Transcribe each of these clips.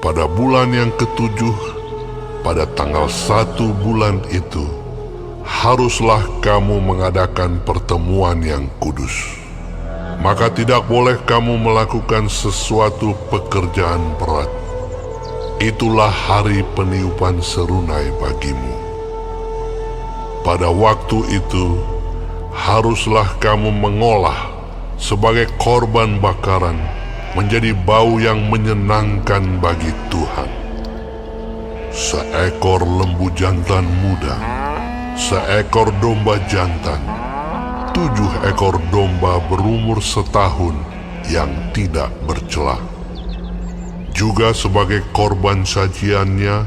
Pada bulan yang ketujuh, pada tanggal 1 bulan itu, haruslah kamu mengadakan pertemuan yang kudus. Maka tidak boleh kamu melakukan sesuatu pekerjaan berat. Itulah hari peniupan serunai bagimu. Pada waktu itu, haruslah kamu mengolah sebagai korban bakaran menjadi bau yang menyenangkan bagi Tuhan. Seekor lembu jantan muda, seekor domba jantan, 7 ekor domba berumur setahun yang tidak bercela. Juga sebagai korban sajiannya,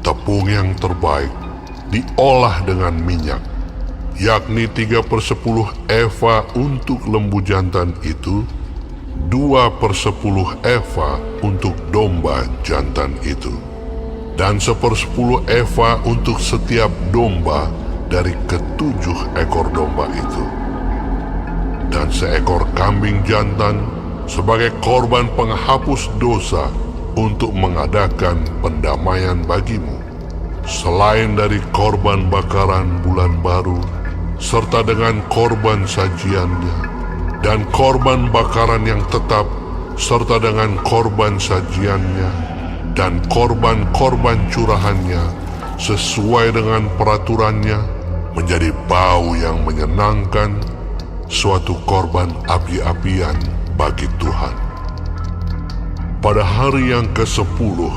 tepung yang terbaik diolah dengan minyak, yakni 3/10 eva untuk lembu jantan itu, 2/10 eva untuk domba jantan itu, dan 1/10 eva untuk setiap domba dari ke-7 ekor domba itu. Dan seekor kambing jantan sebagai korban penghapus dosa untuk mengadakan pendamaian bagimu, selain dari korban bakaran bulan baru, serta dengan korban sajiannya, dan korban bakaran yang tetap, serta dengan korban sajiannya, dan korban-korban curahannya, sesuai dengan peraturannya, menjadi bau yang menyenangkan, suatu korban api-apian bagi Tuhan. Pada hari yang ke-10,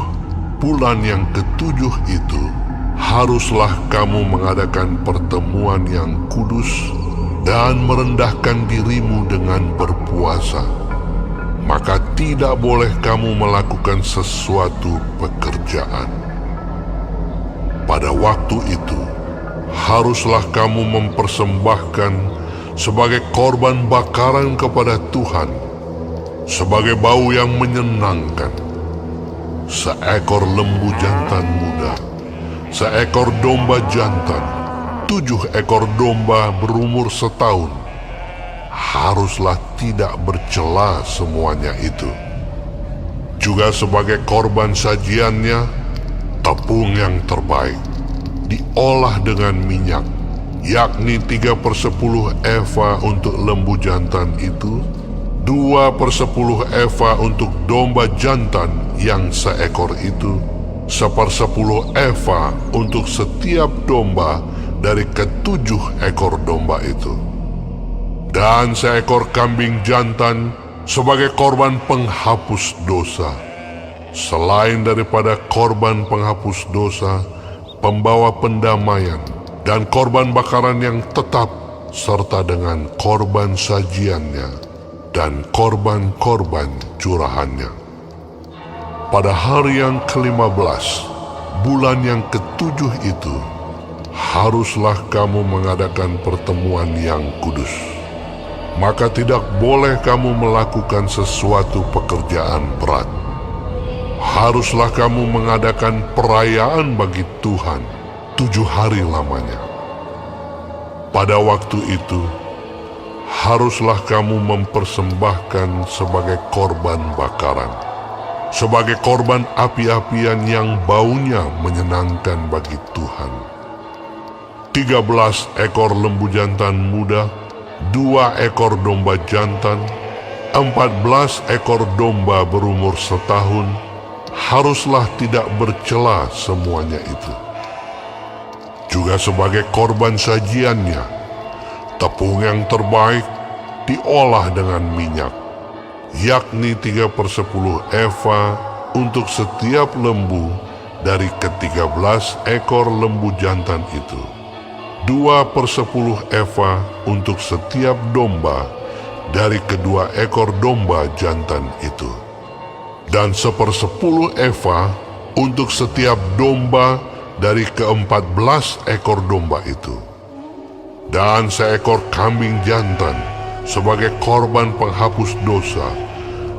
bulan yang ke-7 itu, haruslah kamu mengadakan pertemuan yang kudus dan merendahkan dirimu dengan berpuasa. Maka tidak boleh kamu melakukan sesuatu pekerjaan. Pada waktu itu, haruslah kamu mempersembahkan sebagai korban bakaran kepada Tuhan, sebagai bau yang menyenangkan, seekor lembu jantan muda, seekor domba jantan, 7 ekor domba berumur setahun. Haruslah tidak bercela semuanya itu. Juga sebagai korban sajiannya, tepung yang terbaik diolah dengan minyak, yakni 3/10 eva untuk lembu jantan itu, 2/10 eva untuk domba jantan yang seekor itu, 1/10 eva untuk setiap domba dari ke-7 ekor domba itu, dan seekor kambing jantan sebagai korban penghapus dosa. Selain daripada korban penghapus dosa, pembawa pendamaian, dan korban bakaran yang tetap, serta dengan korban sajiannya dan korban-korban curahannya. Pada hari yang ke-15, bulan yang ke-7 itu, haruslah kamu mengadakan pertemuan yang kudus. Maka tidak boleh kamu melakukan sesuatu pekerjaan berat. Haruslah kamu mengadakan perayaan bagi Tuhan 7 hari lamanya. Pada waktu itu, haruslah kamu mempersembahkan sebagai korban bakaran, sebagai korban api-apian yang baunya menyenangkan bagi Tuhan, 13 ekor lembu jantan muda, 2 ekor domba jantan, 14 ekor domba berumur setahun. Haruslah tidak bercela semuanya itu. Juga sebagai korban sajiannya, tepung yang terbaik diolah dengan minyak, yakni 3/10 eva untuk setiap lembu dari ke-13 ekor lembu jantan itu, 2/10 eva untuk setiap domba dari kedua ekor domba jantan itu, dan 1/10 eva untuk setiap domba dari ke-14 ekor domba itu, dan seekor kambing jantan sebagai korban penghapus dosa,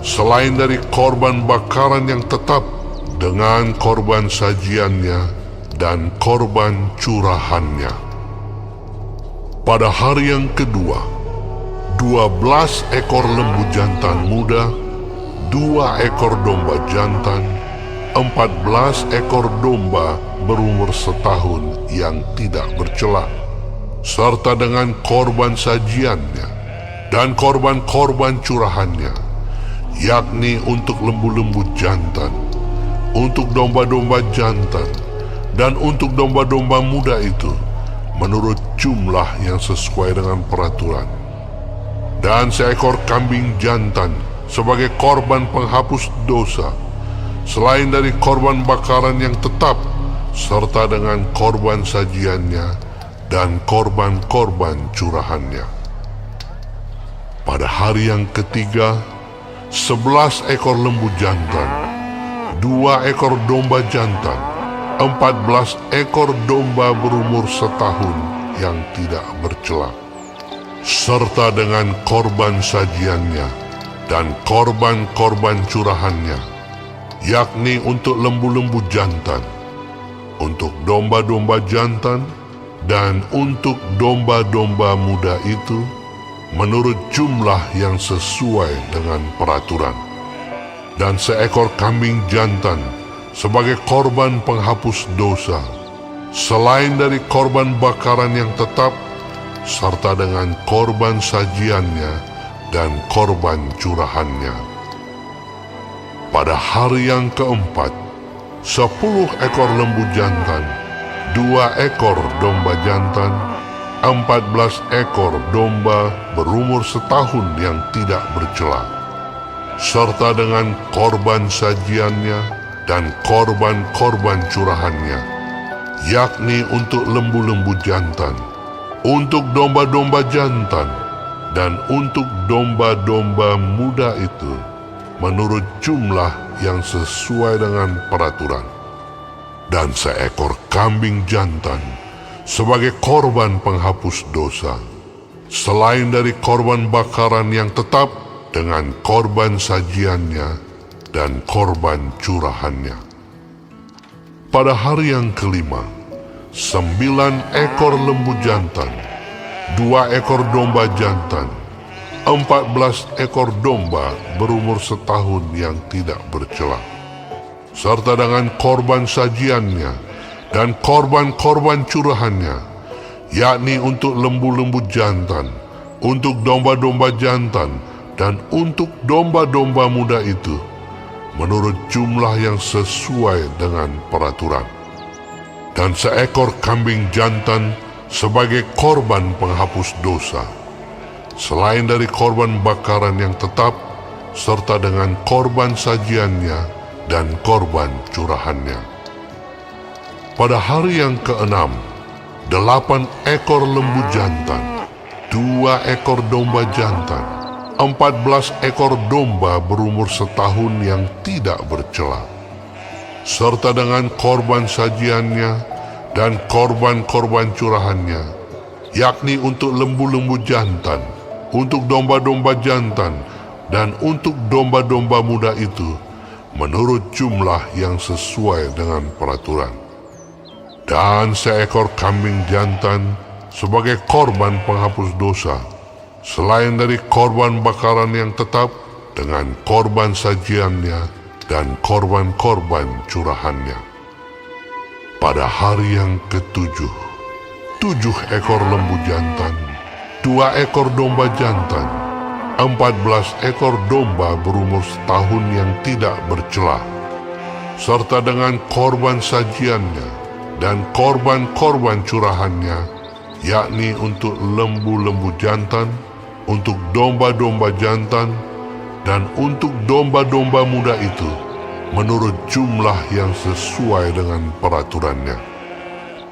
selain dari korban bakaran yang tetap dengan korban sajiannya dan korban curahannya. Pada hari yang kedua, 12 ekor lembu jantan muda, 2 ekor domba jantan, 14 ekor domba berumur setahun yang tidak bercela, serta dengan korban sajiannya dan korban-korban curahannya, yakni untuk lembu-lembu jantan, untuk domba-domba jantan, dan untuk domba-domba muda itu, menurut jumlah yang sesuai dengan peraturan. Dan seekor kambing jantan sebagai korban penghapus dosa, selain dari korban bakaran yang tetap, serta dengan korban sajiannya dan korban-korban curahannya. Pada hari yang ketiga, 11 ekor lembu jantan, 2 ekor domba jantan, 14 ekor domba berumur setahun yang tidak bercela, serta dengan korban sajiannya dan korban-korban curahannya, yakni untuk lembu-lembu jantan, untuk domba-domba jantan, dan untuk domba-domba muda itu, menurut jumlah yang sesuai dengan peraturan. Dan seekor kambing jantan sebagai korban penghapus dosa, selain dari korban bakaran yang tetap, serta dengan korban sajiannya dan korban curahannya. Pada hari yang keempat, 10 ekor lembu jantan, 2 ekor domba jantan, 14 ekor domba berumur setahun yang tidak bercela, serta dengan korban sajiannya dan korban-korban curahannya, yakni untuk lembu-lembu jantan, untuk domba-domba jantan, dan untuk domba-domba muda itu, menurut jumlah yang sesuai dengan peraturan. Dan seekor kambing jantan sebagai korban penghapus dosa, selain dari korban bakaran yang tetap dengan korban sajiannya dan korban curahannya. Pada hari yang kelima, 9 ekor lembu jantan, 2 ekor domba jantan, 14 ekor domba berumur setahun yang tidak bercela, serta dengan korban sajiannya dan korban-korban curahannya, yakni untuk lembu-lembu jantan, untuk domba-domba jantan, dan untuk domba-domba muda itu, menurut jumlah yang sesuai dengan peraturan. Dan seekor kambing jantan sebagai korban penghapus dosa, selain dari korban bakaran yang tetap, serta dengan korban sajiannya dan korban curahannya. Pada hari yang keenam, 8 ekor lembu jantan, 2 ekor domba jantan, 14 ekor domba berumur setahun yang tidak bercela, serta dengan korban sajiannya dan korban-korban curahannya, yakni untuk lembu-lembu jantan, untuk domba-domba jantan, dan untuk domba-domba muda itu, menurut jumlah yang sesuai dengan peraturan. Dan seekor kambing jantan sebagai korban penghapus dosa, selain dari korban bakaran yang tetap dengan korban sajiannya dan korban-korban curahannya. Pada hari yang ketujuh, 7 ekor lembu jantan, 2 ekor domba jantan, 14 ekor domba berumur setahun yang tidak bercela, serta dengan korban sajiannya dan korban-korban curahannya, yakni untuk lembu-lembu jantan, untuk domba-domba jantan, dan untuk domba-domba muda itu, menurut jumlah yang sesuai dengan peraturannya.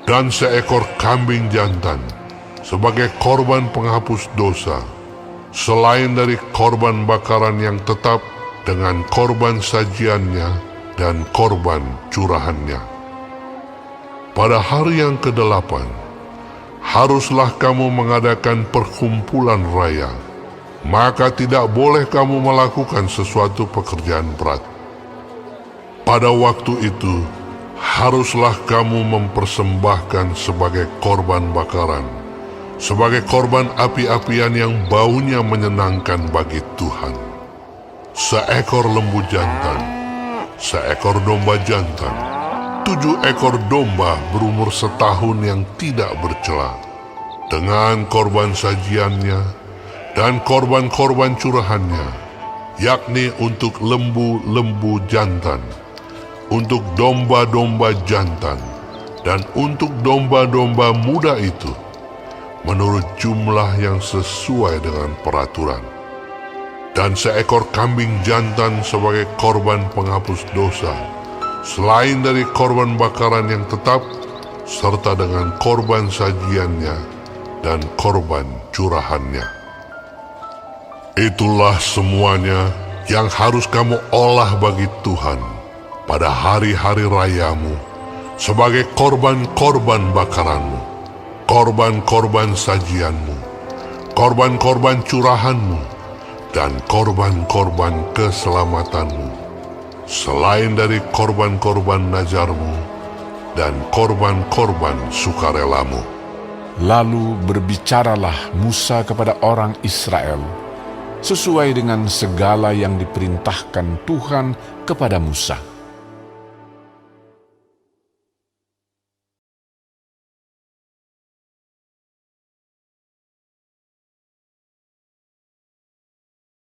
Dan seekor kambing jantan sebagai korban penghapus dosa, selain dari korban bakaran yang tetap dengan korban sajiannya dan korban curahannya. Pada hari yang ke-8, haruslah kamu mengadakan perkumpulan raya, maka tidak boleh kamu melakukan sesuatu pekerjaan berat. Pada waktu itu, haruslah kamu mempersembahkan sebagai korban bakaran, sebagai korban api-apian yang baunya menyenangkan bagi Tuhan, seekor lembu jantan, seekor domba jantan, 7 ekor domba berumur setahun yang tidak bercela, dengan korban sajiannya dan korban-korban curahannya, yakni untuk lembu-lembu jantan, untuk domba-domba jantan, dan untuk domba-domba muda itu, menurut jumlah yang sesuai dengan peraturan. Dan seekor kambing jantan sebagai korban penghapus dosa, selain dari korban bakaran yang tetap, serta dengan korban sajiannya dan korban curahannya. Itulah semuanya yang harus kamu olah bagi Tuhan pada hari-hari rayamu sebagai korban-korban bakaranmu, korban-korban sajianmu, korban-korban curahanmu, dan korban-korban keselamatanmu, selain dari korban-korban nazarmu dan korban-korban sukarelamu. Lalu berbicaralah Musa kepada orang Israel, sesuai dengan segala yang diperintahkan Tuhan kepada Musa.